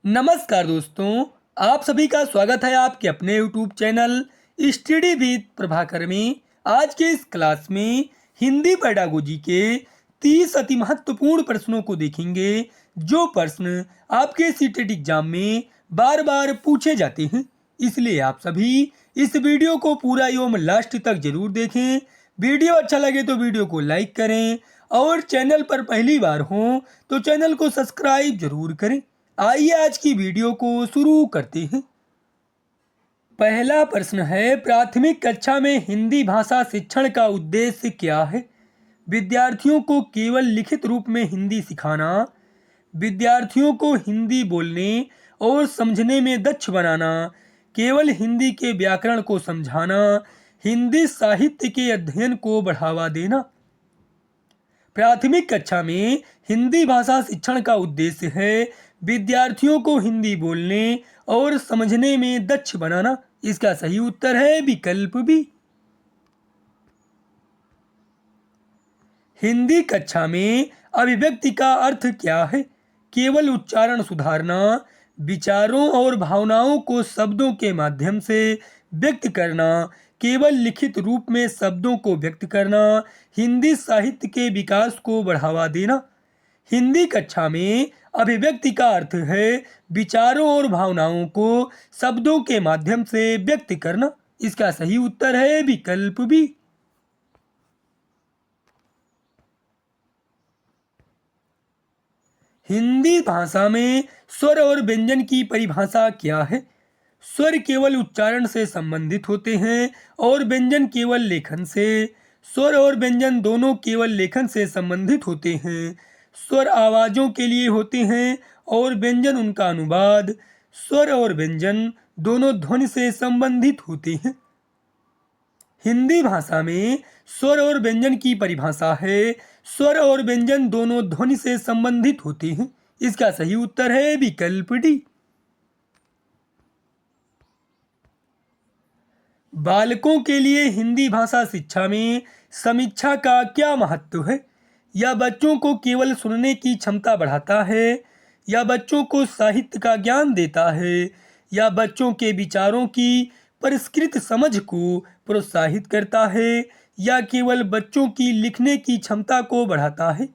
नमस्कार दोस्तों, आप सभी का स्वागत है आपके अपने YouTube channel study with Prabhakar में। आज के इस क्लास में हिंदी पेडागोजी के 30 अति महत्वपूर्ण प्रश्नों को देखेंगे, जो प्रश्न आपके सीटेट एग्जाम में बार बार पूछे जाते हैं। इसलिए आप सभी इस वीडियो को पूरा एवं लास्ट तक जरूर देखें। वीडियो अच्छा लगे तो वीडियो को लाइक करें और चैनल पर पहली बार हो तो चैनल को सब्सक्राइब जरूर करें। आइए आज की वीडियो को शुरू करते हैं। पहला प्रश्न है, प्राथमिक कक्षा में हिंदी भाषा शिक्षण का उद्देश्य क्या है? विद्यार्थियों को केवल लिखित रूप में हिंदी सिखाना, विद्यार्थियों को हिंदी बोलने और समझने में दक्ष बनाना, केवल हिंदी के व्याकरण को समझाना, हिंदी साहित्य के अध्ययन को बढ़ावा देना। प्राथमिक कक्षा में हिंदी भाषा शिक्षण का उद्देश्य है विद्यार्थियों को हिंदी बोलने और समझने में दक्ष बनाना। इसका सही उत्तर है विकल्प बी। हिंदी कक्षा में अभिव्यक्ति का अर्थ क्या है? केवल उच्चारण सुधारना, विचारों और भावनाओं को शब्दों के माध्यम से व्यक्त करना, केवल लिखित रूप में शब्दों को व्यक्त करना, हिंदी साहित्य के विकास को बढ़ावा देना। हिंदी कक्षा में अभिव्यक्ति का अर्थ है विचारों और भावनाओं को शब्दों के माध्यम से व्यक्त करना। इसका सही उत्तर है विकल्प बी। हिंदी भाषा में स्वर और व्यंजन की परिभाषा क्या है? स्वर केवल उच्चारण से संबंधित होते हैं और व्यंजन केवल लेखन से। स्वर और व्यंजन दोनों केवल लेखन से संबंधित होते हैं। स्वर आवाजों के लिए होते हैं और व्यंजन उनका अनुवाद। स्वर और व्यंजन दोनों ध्वनि से संबंधित होते हैं। हिंदी भाषा में स्वर और व्यंजन की परिभाषा है स्वर और व्यंजन दोनों ध्वनि से संबंधित होते हैं। इसका सही उत्तर है विकल्प डी। बालकों के लिए हिंदी भाषा शिक्षा में समीक्षा का क्या महत्व है? यह बच्चों को केवल सुनने की क्षमता बढ़ाता है, या बच्चों को साहित्य का ज्ञान देता है, या बच्चों के विचारों की परिष्कृत समझ को प्रोत्साहित करता है, या केवल बच्चों की लिखने की क्षमता को बढ़ाता है?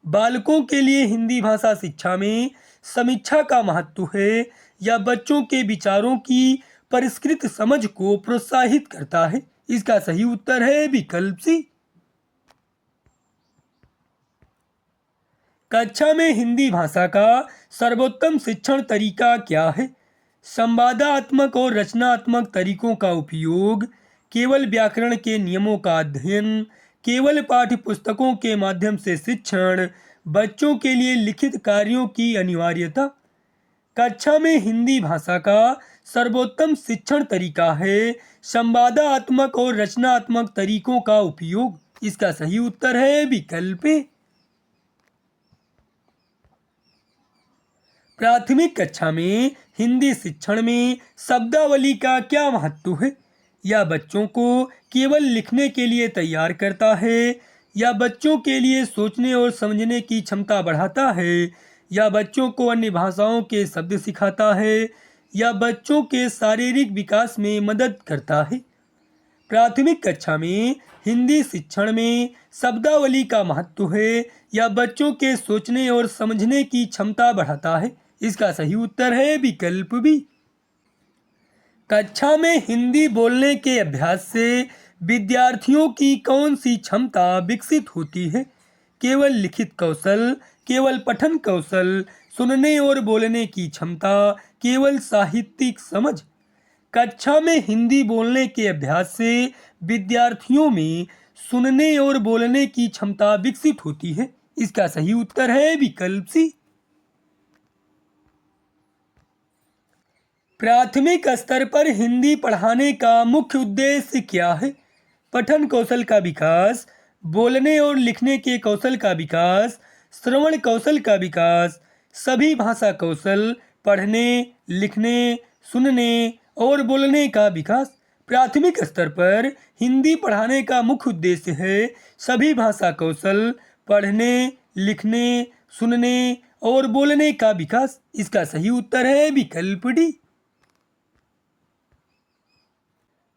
बालकों के लिए हिंदी भाषा शिक्षा में समीक्षा का महत्व है, या बच्चों के विचारों की परिष्कृत समझ को प्रोत्साहित करता है? इसका सही उत्तर है विकल्प सी। कक्षा में हिंदी भाषा का सर्वोत्तम शिक्षण तरीका क्या है? संवादात्मक और रचनात्मक तरीकों का उपयोग, केवल व्याकरण के नियमों का अध्ययन, केवल पाठ्य पुस्तकों के माध्यम से शिक्षण, बच्चों के लिए लिखित कार्यों की अनिवार्यता। कक्षा में हिंदी भाषा का सर्वोत्तम शिक्षण तरीका है संवादात्मक और रचनात्मक तरीकों का उपयोग। इसका सही उत्तर है विकल्प ए। प्राथमिक कक्षा में हिंदी शिक्षण में शब्दावली का क्या महत्व है? यह बच्चों को केवल लिखने के लिए तैयार करता है, या बच्चों के लिए सोचने और समझने की क्षमता बढ़ाता है, या बच्चों को अन्य भाषाओं के शब्द सिखाता है, या बच्चों के शारीरिक विकास में मदद करता है? प्राथमिक कक्षा में हिंदी शिक्षण में शब्दावली का महत्व है, या बच्चों के सोचने और समझने की क्षमता बढ़ाता है? इसका सही उत्तर है विकल्प बी। कक्षा में हिंदी बोलने के अभ्यास से विद्यार्थियों की कौन सी क्षमता विकसित होती है? केवल लिखित कौशल, केवल पठन कौशल, सुनने और बोलने की क्षमता, केवल साहित्यिक समझ। कक्षा में हिंदी बोलने के अभ्यास से विद्यार्थियों में सुनने और बोलने की क्षमता विकसित होती है। इसका सही उत्तर है विकल्प सी। प्राथमिक स्तर पर हिंदी पढ़ाने का मुख्य उद्देश्य क्या है? पठन कौशल का विकास, बोलने और लिखने के कौशल का विकास, श्रवण कौशल का विकास, सभी भाषा कौशल, पढ़ने, लिखने, सुनने और बोलने का विकास। प्राथमिक स्तर पर हिंदी पढ़ाने का मुख्य उद्देश्य है सभी भाषा कौशल, पढ़ने, लिखने, सुनने और बोलने का विकास। इसका सही उत्तर है विकल्प डी।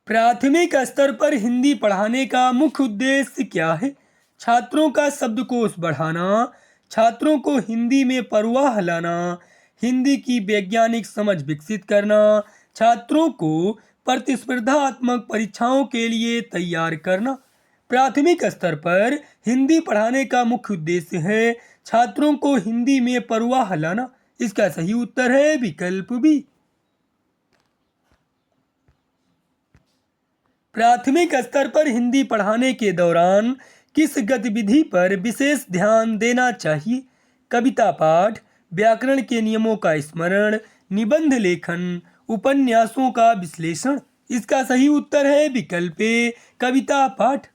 प्राथमिक स्तर पर हिंदी पढ़ाने का मुख्य उद्देश्य क्या है? छात्रों का शब्दकोश बढ़ाना, छात्रों को हिंदी में प्रवाह लाना, हिंदी की वैज्ञानिक समझ विकसित करना, छात्रों को प्रतिस्पर्धात्मक परीक्षाओं के लिए तैयार करना। प्राथमिक स्तर पर हिंदी पढ़ाने का मुख्य उद्देश्य है छात्रों को हिंदी में प्रवाह लाना। इसका सही उत्तर है विकल्प बी। प्राथमिक स्तर पर हिंदी पढ़ाने के दौरान किस गतिविधि पर विशेष ध्यान देना चाहिए? कविता पाठ, व्याकरण के नियमों का स्मरण, निबंध लेखन, उपन्यासों का विश्लेषण। इसका सही उत्तर है विकल्प ए, कविता पाठ।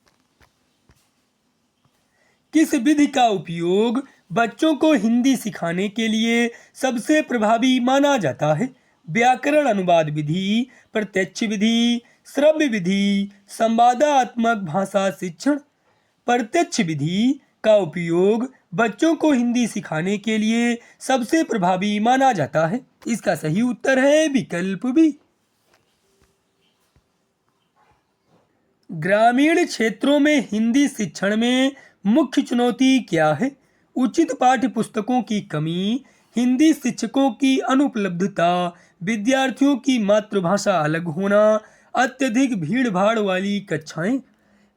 किस विधि का उपयोग बच्चों को हिंदी सिखाने के लिए सबसे प्रभावी माना जाता है? व्याकरण अनुवाद विधि, प्रत्यक्ष विधि, श्रव्य विधि, संवादात्मक भाषा शिक्षण। प्रत्यक्ष विधि का उपयोग बच्चों को हिंदी सिखाने के लिए सबसे प्रभावी माना जाता है। इसका सही उत्तर है विकल्प बी। ग्रामीण क्षेत्रों में हिंदी शिक्षण में मुख्य चुनौती क्या है? उचित पाठ्य पुस्तकों की कमी, हिंदी शिक्षकों की अनुपलब्धता, विद्यार्थियों की मातृभाषा अलग होना, अत्यधिक भीड़ भाड़ वाली कक्षाएं।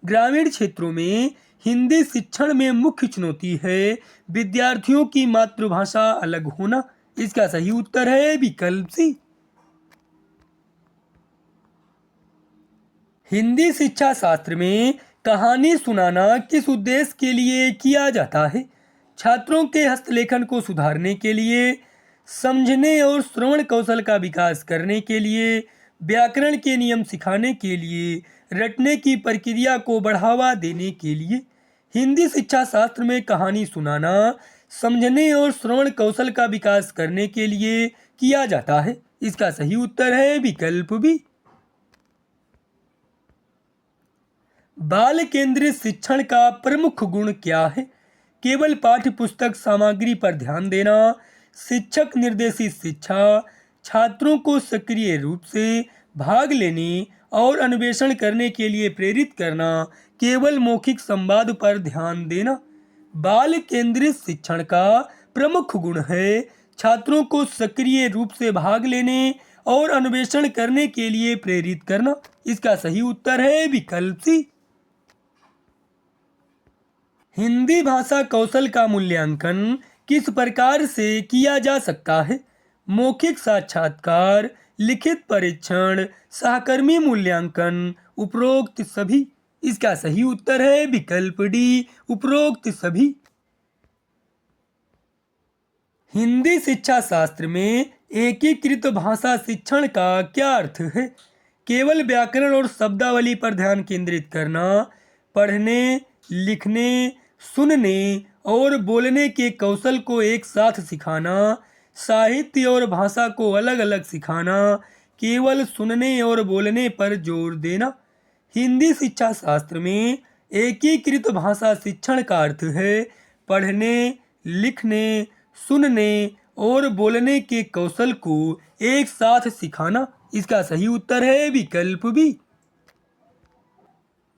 ग्रामीण क्षेत्रों में हिंदी शिक्षण में मुख्य चुनौती है विद्यार्थियों की मातृभाषा अलग होना। इसका सही उत्तर है विकल्प सी। हिंदी शिक्षा शास्त्र में कहानी सुनाना किस उद्देश्य के लिए किया जाता है? छात्रों के हस्तलेखन को सुधारने के लिए, समझने और श्रवण कौशल का विकास करने के लिए, व्याकरण के नियम सिखाने के लिए, रटने की प्रक्रिया को बढ़ावा देने के लिए। हिंदी शिक्षा शास्त्र में कहानी सुनाना समझने और श्रवण कौशल का विकास करने के लिए किया जाता है। इसका सही उत्तर है विकल्प बी। बाल केंद्रित शिक्षण का प्रमुख गुण क्या है? केवल पाठ्य पुस्तक सामग्री पर ध्यान देना, शिक्षक निर्देशित शिक्षा, छात्रों को सक्रिय रूप से भाग लेने और अन्वेषण करने के लिए प्रेरित करना, केवल मौखिक संवाद पर ध्यान देना। बाल केंद्रित शिक्षण का प्रमुख गुण है छात्रों को सक्रिय रूप से भाग लेने और अन्वेषण करने के लिए प्रेरित करना। इसका सही उत्तर है विकल्प सी। हिंदी भाषा कौशल का मूल्यांकन किस प्रकार से किया जा सकता है? मौखिक साक्षात्कार, लिखित परीक्षण, सहकर्मी मूल्यांकन, उपरोक्त सभी। इसका सही उत्तर है विकल्प डी, उपरोक्त सभी। हिंदी शिक्षा शास्त्र में एकीकृत भाषा शिक्षण का क्या अर्थ है? केवल व्याकरण और शब्दावली पर ध्यान केंद्रित करना, पढ़ने, लिखने, सुनने और बोलने के कौशल को एक साथ सिखाना, साहित्य और भाषा को अलग अलग सिखाना, केवल सुनने और बोलने पर जोर देना। हिंदी शिक्षा शास्त्र में एकीकृत भाषा शिक्षण का अर्थ है पढ़ने, लिखने, सुनने और बोलने के कौशल को एक साथ सिखाना। इसका सही उत्तर है विकल्प बी।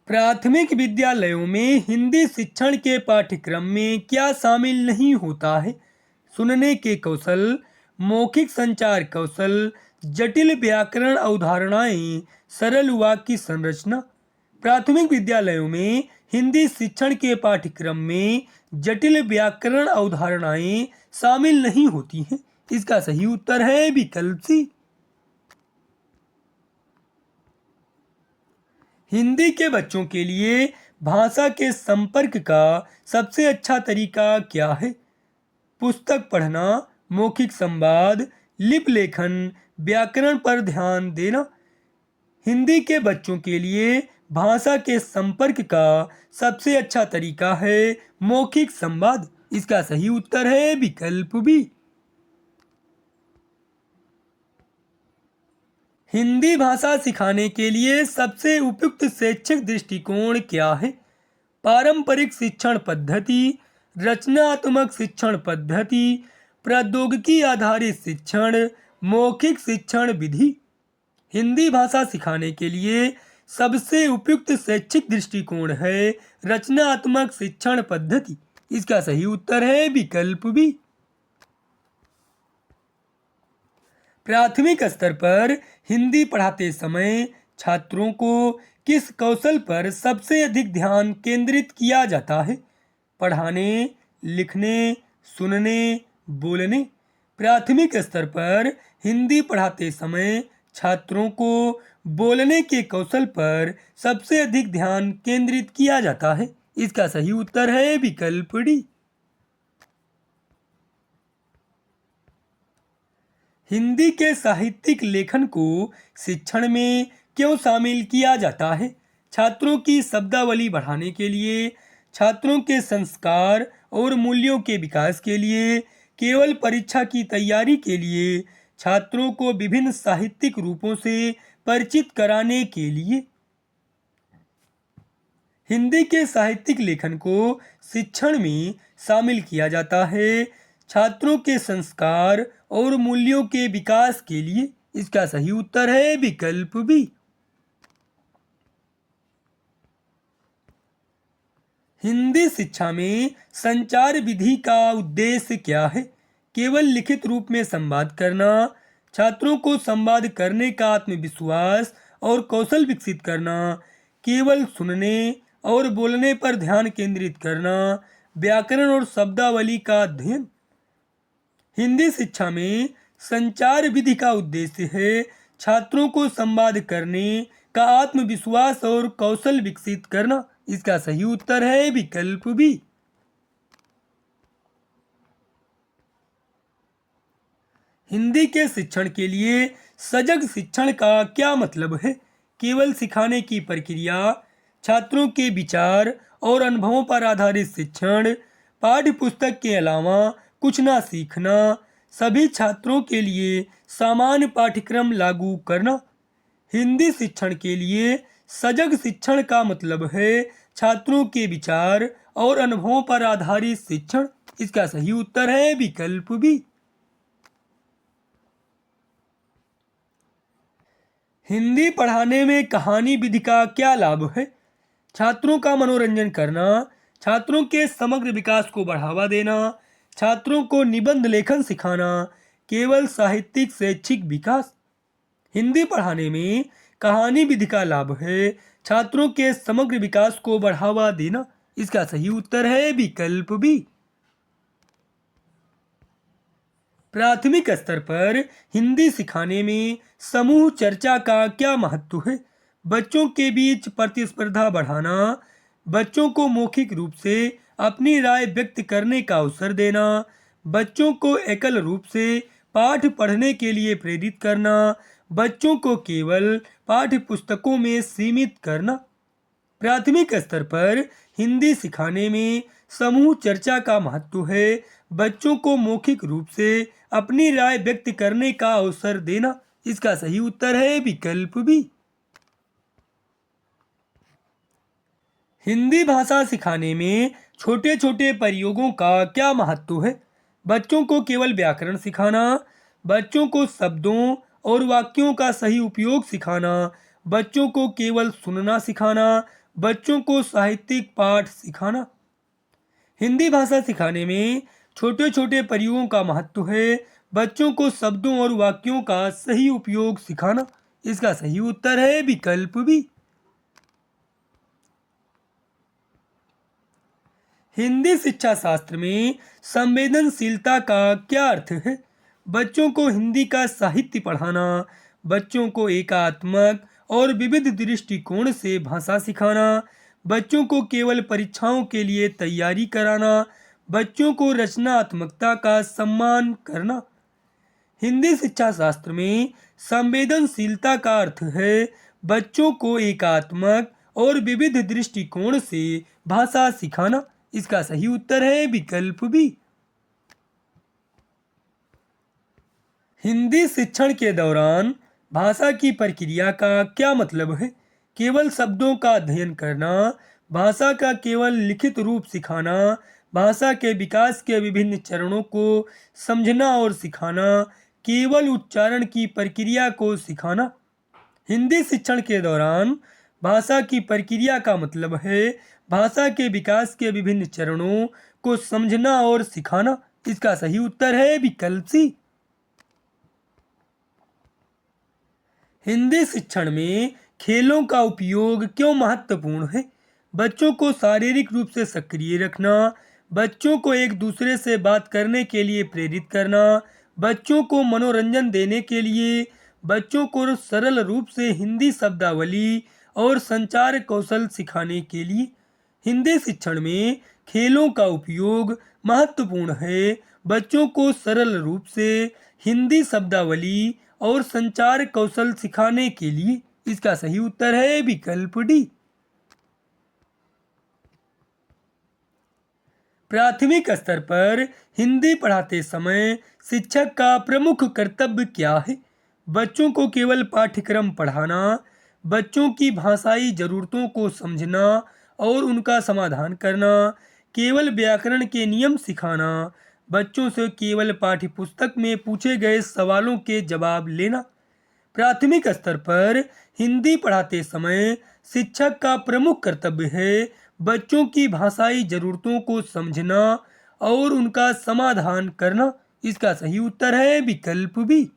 प्राथमिक विद्यालयों में हिंदी शिक्षण के पाठ्यक्रम में क्या शामिल नहीं होता है? सुनने के कौशल, मौखिक संचार कौशल, जटिल व्याकरण अवधारणाएं, सरल वाक्य संरचना। प्राथमिक विद्यालयों में हिंदी शिक्षण के पाठ्यक्रम में जटिल व्याकरण अवधारणाएं शामिल नहीं होती हैं। इसका सही उत्तर है विकल्प सी। हिंदी के बच्चों के लिए भाषा के संपर्क का सबसे अच्छा तरीका क्या है? पुस्तक पढ़ना, मौखिक संवाद, लिप लेखन, व्याकरण पर ध्यान देना। हिंदी के बच्चों के लिए भाषा के संपर्क का सबसे अच्छा तरीका है मौखिक संवाद। इसका सही उत्तर है विकल्प बी। हिंदी भाषा सिखाने के लिए सबसे उपयुक्त शैक्षिक दृष्टिकोण क्या है? पारंपरिक शिक्षण पद्धति, रचनात्मक शिक्षण पद्धति, प्रौद्योगिकी आधारित शिक्षण, मौखिक शिक्षण विधि। हिंदी भाषा सिखाने के लिए सबसे उपयुक्त शैक्षिक दृष्टिकोण है रचनात्मक शिक्षण पद्धति। इसका सही उत्तर है विकल्प बी। प्राथमिक स्तर पर हिंदी पढ़ाते समय छात्रों को किस कौशल पर सबसे अधिक ध्यान केंद्रित किया जाता है? पढ़ाने, लिखने, सुनने, बोलने। प्राथमिक स्तर पर हिंदी पढ़ाते समय छात्रों को बोलने के कौशल पर सबसे अधिक ध्यान केंद्रित किया जाता है। इसका सही उत्तर है विकल्प डी। हिंदी के साहित्यिक लेखन को शिक्षण में क्यों शामिल किया जाता है? छात्रों की शब्दावली बढ़ाने के लिए, छात्रों के संस्कार और मूल्यों के विकास के लिए, केवल परीक्षा की तैयारी के लिए, छात्रों को विभिन्न साहित्यिक रूपों से परिचित कराने के लिए। हिंदी के साहित्यिक लेखन को शिक्षण में शामिल किया जाता है छात्रों के संस्कार और मूल्यों के विकास के लिए। इसका सही उत्तर है विकल्प बी। हिंदी शिक्षा में संचार विधि का उद्देश्य क्या है? केवल लिखित रूप में संवाद करना, छात्रों को संवाद करने का आत्मविश्वास और कौशल विकसित करना, केवल सुनने और बोलने पर ध्यान केंद्रित करना, व्याकरण और शब्दावली का अध्ययन। हिंदी शिक्षा में संचार विधि का उद्देश्य है छात्रों को संवाद करने का आत्मविश्वास और कौशल विकसित करना। इसका सही उत्तर है विकल्प बी। हिंदी के शिक्षण के लिए सजग शिक्षण का क्या मतलब है? केवल सिखाने की प्रक्रिया, छात्रों के विचार और अनुभवों पर आधारित शिक्षण, पाठ्य पुस्तक के अलावा कुछ ना सीखना, सभी छात्रों के लिए सामान्य पाठ्यक्रम लागू करना। हिंदी शिक्षण के लिए सजग शिक्षण का मतलब है छात्रों के विचार और अनुभवों पर आधारित शिक्षण। इसका सही उत्तर है विकल्प बी। हिंदी पढ़ाने में कहानी विधि का क्या लाभ है? छात्रों का मनोरंजन करना, छात्रों के समग्र विकास को बढ़ावा देना, छात्रों को निबंध लेखन सिखाना, केवल साहित्यिक शैक्षिक विकास। हिंदी पढ़ाने में कहानी विधि का लाभ है छात्रों के समग्र विकास को बढ़ावा देना। इसका सही उत्तर है विकल्प बी। प्राथमिक स्तर पर हिंदी सिखाने में समूह चर्चा का क्या महत्व है? बच्चों के बीच प्रतिस्पर्धा बढ़ाना, बच्चों को मौखिक रूप से अपनी राय व्यक्त करने का अवसर देना, बच्चों को एकल रूप से पाठ पढ़ने के लिए प्रेरित करना, बच्चों को केवल पाठ्य पुस्तकों में सीमित करना। प्राथमिक स्तर पर हिंदी सिखाने में समूह चर्चा का महत्व है बच्चों को मौखिक रूप से अपनी राय व्यक्त करने का अवसर देना। इसका सही उत्तर है विकल्प बी। हिंदी भाषा सिखाने में छोटे छोटे प्रयोगों का क्या महत्व है? बच्चों को केवल व्याकरण सिखाना, बच्चों को शब्दों और वाक्यों का सही उपयोग सिखाना, बच्चों को केवल सुनना सिखाना, बच्चों को साहित्यिक पाठ सिखाना। हिंदी भाषा सिखाने में छोटे छोटे प्रयोगों का महत्व है बच्चों को शब्दों और वाक्यों का सही उपयोग सिखाना। इसका सही उत्तर है विकल्प बी। हिंदी शिक्षा शास्त्र में संवेदनशीलता का क्या अर्थ है? बच्चों को हिंदी का साहित्य पढ़ाना, बच्चों को एकात्मक और विविध दृष्टिकोण से भाषा सिखाना, बच्चों को केवल परीक्षाओं के लिए तैयारी कराना, बच्चों को रचनात्मकता का सम्मान करना। हिंदी शिक्षा शास्त्र में संवेदनशीलता का अर्थ है बच्चों को एकात्मक और विविध दृष्टिकोण से भाषा सिखाना। इसका सही उत्तर है विकल्प बी। हिंदी शिक्षण के दौरान भाषा की प्रक्रिया का क्या मतलब है? केवल शब्दों का अध्ययन करना, भाषा का केवल लिखित रूप सिखाना, भाषा के विकास के विभिन्न चरणों को समझना और सिखाना, केवल उच्चारण की प्रक्रिया को सिखाना। हिंदी शिक्षण के दौरान भाषा की प्रक्रिया का मतलब है भाषा के विकास के विभिन्न चरणों को समझना और सिखाना। इसका सही उत्तर है विकल्प सी। हिंदी शिक्षण में खेलों का उपयोग क्यों महत्वपूर्ण है? बच्चों को शारीरिक रूप से सक्रिय रखना, बच्चों को एक दूसरे से बात करने के लिए प्रेरित करना, बच्चों को मनोरंजन देने के लिए, बच्चों को सरल रूप से हिंदी शब्दावली और संचार कौशल सिखाने के लिए। हिंदी शिक्षण में खेलों का उपयोग महत्वपूर्ण है बच्चों को सरल रूप से हिंदी शब्दावली और संचार कौशल सिखाने के लिए। इसका सही उत्तर है विकल्प डी। प्राथमिक स्तर पर हिंदी पढ़ाते समय शिक्षक का प्रमुख कर्तव्य क्या है? बच्चों को केवल पाठ्यक्रम पढ़ाना, बच्चों की भाषाई जरूरतों को समझना और उनका समाधान करना, केवल व्याकरण के नियम सिखाना, बच्चों से केवल पाठ्यपुस्तक में पूछे गए सवालों के जवाब लेना। प्राथमिक स्तर पर हिंदी पढ़ाते समय शिक्षक का प्रमुख कर्तव्य है बच्चों की भाषाई जरूरतों को समझना और उनका समाधान करना। इसका सही उत्तर है विकल्प बी।